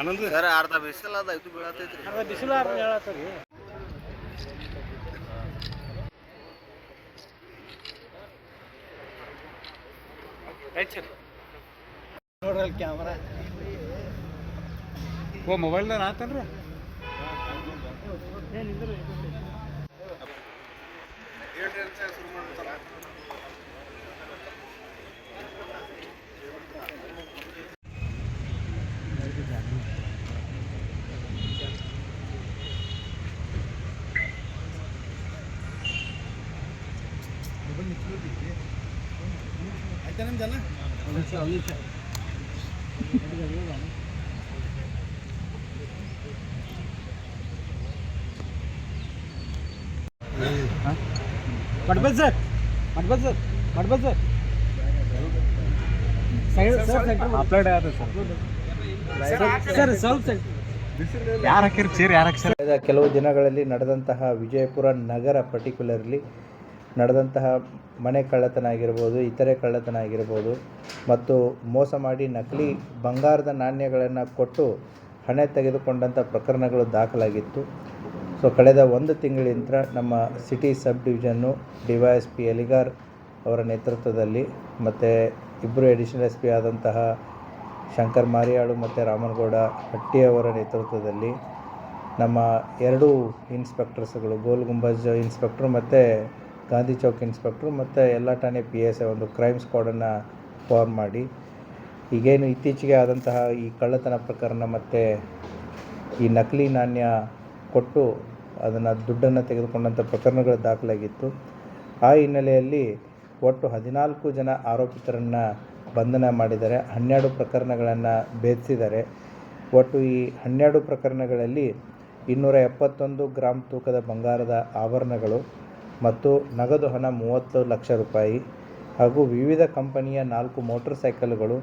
Anand sir ಅರ್ಧ ಬಿಸಿಲು ಅದ ಇದು ಬೀಳತೈತ್ರಿ. ಅರ್ಧ ಬಿಸಿಲು ಹೇಳತ್ತರಿ. ನೋಡ್ರಿ ಅಲ್ಲಿ ಕ್ಯಾಮ್ರಾ ಮೊಬೈಲ್ದಾಗ ಆತನ್ರಿ. ಆಯ್ತಾ ನಮ್ಮ ಜನ ಮಾಡ್ಬೋದು ಸರ್ ಅಪ್ಲೈಡ್ ಆದ ಸರ್ ಸ್ವಲ್ಪ ಯಾರು ಹಾಕಿರಿ ಚೇರ್ ಯಾರು ಹಾಕಿ ಕಳೆದ ಕೆಲವು ದಿನಗಳಲ್ಲಿ ನಡೆದಂತಹ ವಿಜಯಪುರ ನಗರ ಪರ್ಟಿಕ್ಯುಲರ್ಲಿ ನಡೆದಂತಹ ಮನೆ ಕಳ್ಳತನ ಆಗಿರ್ಬೋದು, ಇತರೆ ಕಳ್ಳತನ ಆಗಿರ್ಬೋದು ಮತ್ತು ಮೋಸ ಮಾಡಿ ನಕಲಿ ಬಂಗಾರದ ನಾಣ್ಯಗಳನ್ನು ಕೊಟ್ಟು ಹಣ ತೆಗೆದುಕೊಂಡಂಥ ಪ್ರಕರಣಗಳು ದಾಖಲಾಗಿತ್ತು. ಸೊ ಕಳೆದ ಒಂದು ತಿಂಗಳಿಂದ ನಮ್ಮ ಸಿಟಿ ಸಬ್ ಡಿವಿಷನ್ನು DYSP ಎಲಿಗಾರ್ ಅವರ ನೇತೃತ್ವದಲ್ಲಿ ಮತ್ತು ಇಬ್ಬರು ಅಡಿಷನಲ್ SP ಆದಂತಹ ಶಂಕರ್ ಮಾರಿಯಾಳು ಮತ್ತು ರಾಮನಗೌಡ ಹಟ್ಟಿಯವರ ನೇತೃತ್ವದಲ್ಲಿ ನಮ್ಮ ಎರಡೂ ಇನ್ಸ್ಪೆಕ್ಟರ್ಸ್ಗಳು ಗೋಲ್ ಗುಂಬಜ್ ಇನ್ಸ್ಪೆಕ್ಟ್ರು ಮತ್ತು ಗಾಂಧಿ ಚೌಕ್ ಇನ್ಸ್ಪೆಕ್ಟ್ರು ಮತ್ತು ಎಲ್ಲ ಠಾಣೆ PSI ಒಂದು ಕ್ರೈಮ್ ಸ್ಕ್ವಾಡನ್ನು ಫಾರ್ಮ್ ಮಾಡಿ ಈಗೇನು ಇತ್ತೀಚೆಗೆ ಆದಂತಹ ಈ ಕಳ್ಳತನ ಪ್ರಕರಣ ಮತ್ತು ಈ ನಕಲಿ ನಾಣ್ಯ ಕೊಟ್ಟು ಅದನ್ನು ದುಡ್ಡನ್ನು ತೆಗೆದುಕೊಂಡಂಥ ಪ್ರಕರಣಗಳು ದಾಖಲಾಗಿತ್ತು. ಆ ಹಿನ್ನೆಲೆಯಲ್ಲಿ ಒಟ್ಟು 14 ಜನ ಆರೋಪಿತರನ್ನು ಬಂಧನ ಮಾಡಿದ್ದಾರೆ. 12 ಪ್ರಕರಣಗಳನ್ನು ಭೇದಿಸಿದ್ದಾರೆ. ಒಟ್ಟು ಈ 12 ಪ್ರಕರಣಗಳಲ್ಲಿ 271 ಗ್ರಾಮ್ ತೂಕದ ಬಂಗಾರದ ಆಭರಣಗಳು ಮತ್ತು ನಗದು ಹಣ 30 ಲಕ್ಷ ರೂಪಾಯಿ ಹಾಗೂ ವಿವಿಧ ಕಂಪನಿಯ 4 ಮೋಟರ್ ಸೈಕಲ್ಗಳು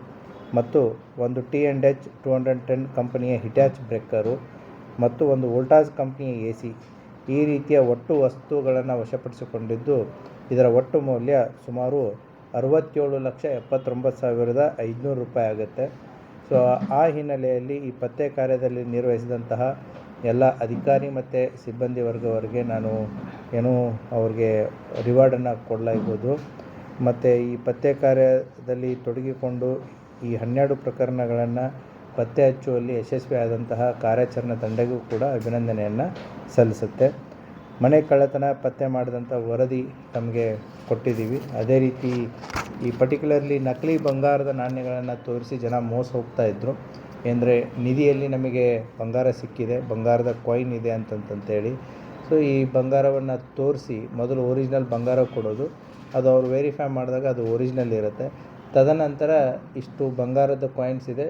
ಮತ್ತು ಒಂದು T&H 210 ಕಂಪನಿಯ ಹಿಟ್ಯಾಚ್ ಬ್ರೇಕರು ಮತ್ತು ಒಂದು ವೋಲ್ಟಾಸ್ ಕಂಪನಿಯ AC ಈ ರೀತಿಯ ಒಟ್ಟು ವಸ್ತುಗಳನ್ನು ವಶಪಡಿಸಿಕೊಂಡಿದ್ದು ಇದರ ಒಟ್ಟು ಮೌಲ್ಯ ಸುಮಾರು 67,79,500 ರೂಪಾಯಿ ಆಗುತ್ತೆ. ಸೊ ಆ ಹಿನ್ನೆಲೆಯಲ್ಲಿ ಈ ಪತ್ತೆ ಕಾರ್ಯದಲ್ಲಿ ನಿರ್ವಹಿಸಿದಂತಹ ಎಲ್ಲ ಅಧಿಕಾರಿ ಮತ್ತು ಸಿಬ್ಬಂದಿ ವರ್ಗವರಿಗೆ ನಾನು ಅವ್ರಿಗೆ ರಿವಾರ್ಡನ್ನು ಕೊಡಲಾಗ್ಬೋದು. ಮತ್ತು ಈ ಪತ್ತೆ ಕಾರ್ಯದಲ್ಲಿ ತೊಡಗಿಕೊಂಡು ಈ 12 ಪ್ರಕರಣಗಳನ್ನು ಪತ್ತೆ ಹಚ್ಚುವಲ್ಲಿ ಯಶಸ್ವಿ ಆದಂತಹ ಕಾರ್ಯಾಚರಣಾ ತಂಡಗೂ ಕೂಡ ಅಭಿನಂದನೆಯನ್ನು ಸಲ್ಲಿಸುತ್ತೆ. ಮನೆ ಕಳ್ಳತನ ಪತ್ತೆ ಮಾಡಿದಂಥ ವರದಿ ನಮಗೆ ಕೊಟ್ಟಿದ್ದೀವಿ. ಅದೇ ರೀತಿ ಈ ಪರ್ಟಿಕ್ಯುಲರ್ಲಿ ನಕಲಿ ಬಂಗಾರದ ನಾಣ್ಯಗಳನ್ನು ತೋರಿಸಿ ಜನ ಮೋಸ ಹೋಗ್ತಾಯಿದ್ರು. ಅಂದರೆ ನಿಧಿಯಲ್ಲಿ ನಮಗೆ ಬಂಗಾರ ಸಿಕ್ಕಿದೆ, ಬಂಗಾರದ ಕಾಯಿನ್ ಇದೆ ಅಂತಂತೇಳಿ. ಸೊ ಈ ಬಂಗಾರವನ್ನು ತೋರಿಸಿ ಮೊದಲು ಒರಿಜಿನಲ್ ಬಂಗಾರ ಕೊಡೋದು, ಅದು ಅವರು ವೆರಿಫೈ ಮಾಡಿದಾಗ ಅದು ಒರಿಜಿನಲ್ ಇರುತ್ತೆ. ತದನಂತರ ಇಷ್ಟು ಬಂಗಾರದ ಕಾಯಿನ್ಸ್ ಇದೆ,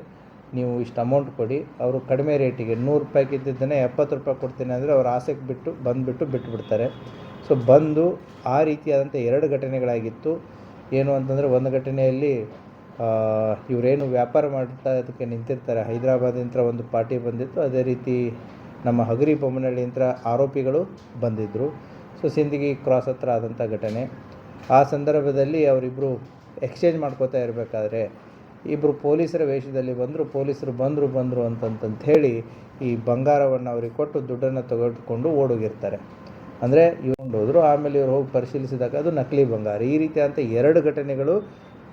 ನೀವು ಇಷ್ಟು ಅಮೌಂಟ್ ಕೊಡಿ. ಅವರು ಕಡಿಮೆ ರೇಟಿಗೆ 100 ರೂಪಾಯಿಗೆ ಇದ್ದಿದ್ದನ್ನೇ 70 ರೂಪಾಯಿ ಕೊಡ್ತೀನಿ ಅಂದರೆ ಅವ್ರು ಆಸೆಗೆ ಬಿಟ್ಟುಬಿಡ್ತಾರೆ. ಸೊ ಬಂದು ಆ ರೀತಿಯಾದಂಥ 2 ಘಟನೆಗಳಾಗಿತ್ತು. ಏನು ಅಂತಂದರೆ ಒಂದು ಘಟನೆಯಲ್ಲಿ ಇವರೇನು ವ್ಯಾಪಾರ ಮಾಡ್ತಾ ಅದಕ್ಕೆ ನಿಂತಿರ್ತಾರೆ, ಹೈದರಾಬಾದಿಂದ ಒಂದು ಪಾರ್ಟಿ ಬಂದಿತ್ತು. ಅದೇ ರೀತಿ ನಮ್ಮ ಹಗರಿ ಬೊಮ್ಮನಹಳ್ಳಿಯಿಂದ ಆರೋಪಿಗಳು ಬಂದಿದ್ದರು. ಸೊ ಸಿಂದಗಿ ಕ್ರಾಸ್ ಹತ್ರ ಆದಂಥ ಘಟನೆ. ಆ ಸಂದರ್ಭದಲ್ಲಿ ಅವರಿಬ್ಬರು ಎಕ್ಸ್ಚೇಂಜ್ ಮಾಡ್ಕೋತಾ ಇರಬೇಕಾದ್ರೆ ಇಬ್ಬರು ಪೊಲೀಸರ ವೇಷದಲ್ಲಿ ಪೊಲೀಸರು ಬಂದರು ಅಂತಂತ ಹೇಳಿ ಈ ಬಂಗಾರವನ್ನು ಅವ್ರಿಗೆ ಕೊಟ್ಟು ದುಡ್ಡನ್ನು ತೆಗೆದುಕೊಂಡು ಓಡೋಗಿರ್ತಾರೆ. ಅಂದರೆ ಇವ್ರು ಹೋದರು. ಆಮೇಲೆ ಇವ್ರು ಹೋಗಿ ಪರಿಶೀಲಿಸಿದಾಗ ಅದು ನಕಲಿ ಬಂಗಾರ. ಈ ರೀತಿಯಾದಂಥ 2 ಘಟನೆಗಳು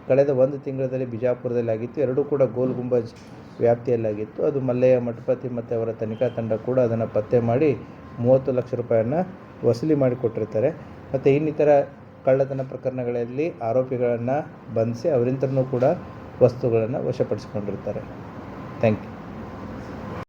ಕಳೆದ ಒಂದು ತಿಂಗಳಲ್ಲಿ ಬಿಜಾಪುರದಲ್ಲಿ ಆಗಿತ್ತು. ಎರಡೂ ಕೂಡ ಗೋಲ್ ಗುಂಬಜ್ ವ್ಯಾಪ್ತಿಯಲ್ಲಾಗಿತ್ತು. ಅದು ಮಲ್ಲಯ್ಯ ಮಠಪತಿ ಮತ್ತು ಅವರ ತನಿಖಾ ತಂಡ ಕೂಡ ಅದನ್ನು ಪತ್ತೆ ಮಾಡಿ 30 ಲಕ್ಷ ರೂಪಾಯಿಯನ್ನು ವಸೂಲಿ ಮಾಡಿಕೊಟ್ಟಿರ್ತಾರೆ. ಮತ್ತು ಇನ್ನಿತರ ಕಳ್ಳತನ ಪ್ರಕರಣಗಳಲ್ಲಿ ಆರೋಪಿಗಳನ್ನು ಬಂಧಿಸಿ ಅವರಿಂದನೂ ಕೂಡ ವಸ್ತುಗಳನ್ನು ವಶಪಡಿಸಿಕೊಂಡಿರ್ತಾರೆ. Thank you.